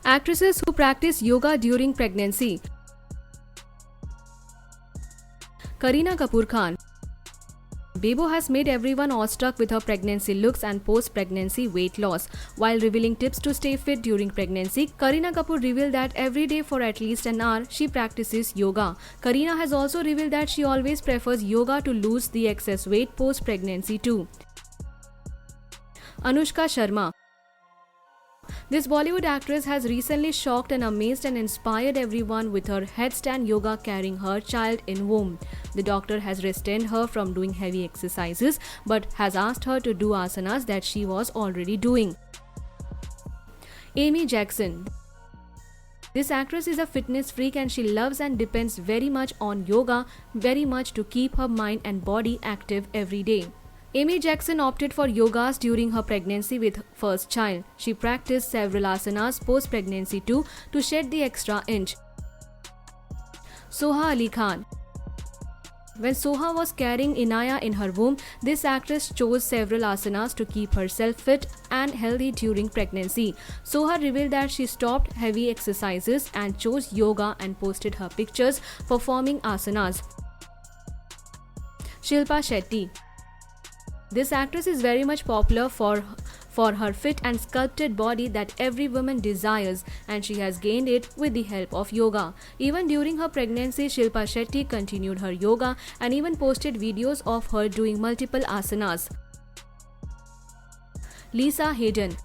Actresses who practice yoga during pregnancy. Kareena Kapoor Khan. Bebo has made everyone awestruck with her pregnancy looks and post-pregnancy weight loss. While revealing tips to stay fit during pregnancy, Kareena Kapoor revealed that every day for at least an hour, she practices yoga. Kareena has also revealed that she always prefers yoga to lose the excess weight post-pregnancy too. Anushka Sharma. This Bollywood actress has recently shocked and amazed and inspired everyone with her headstand yoga carrying her child in womb. The doctor has restrained her from doing heavy exercises but has asked her to do asanas that she was already doing. Amy Jackson. This actress is a fitness freak and she loves and depends very much on yoga very much to keep her mind and body active every day. Amy Jackson opted for yogas during her pregnancy with first child. She practiced several asanas post-pregnancy too to shed the extra inch. Soha Ali Khan. When Soha was carrying Inaya in her womb, this actress chose several asanas to keep herself fit and healthy during pregnancy. Soha revealed that she stopped heavy exercises and chose yoga and posted her pictures performing asanas. Shilpa Shetty. This actress is very much popular for her fit and sculpted body that every woman desires, and she has gained it with the help of yoga. Even during her pregnancy, Shilpa Shetty continued her yoga and even posted videos of her doing multiple asanas. Lisa Hayden.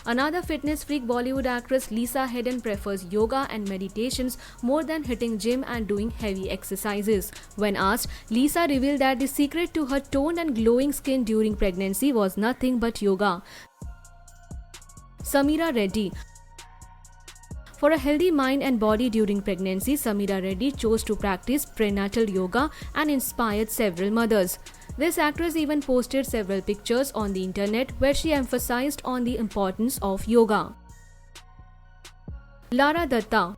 Another fitness freak Bollywood actress Lisa Hayden prefers yoga and meditations more than hitting gym and doing heavy exercises. When asked, Lisa revealed that the secret to her toned and glowing skin during pregnancy was nothing but yoga. Samira Reddy. For a healthy mind and body during pregnancy, Samira Reddy chose to practice prenatal yoga and inspired several mothers. This actress even posted several pictures on the internet where she emphasized on the importance of yoga. Lara Dutta.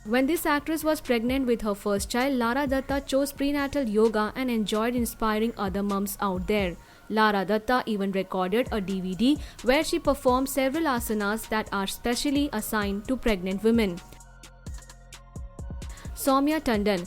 When this actress was pregnant with her first child, Lara Dutta chose prenatal yoga and enjoyed inspiring other mums out there. Lara Dutta even recorded a DVD where she performed several asanas that are specially assigned to pregnant women. Soumya Tandon.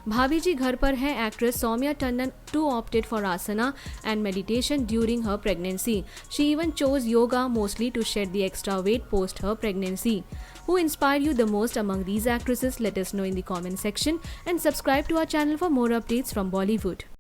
Bhabhi Ji Ghar Par Hai actress Soumya Tandon too opted for asana and meditation during her pregnancy. She even chose yoga mostly to shed the extra weight post her pregnancy. Who inspired you the most among these actresses? Let us know in the comment section and subscribe to our channel for more updates from Bollywood.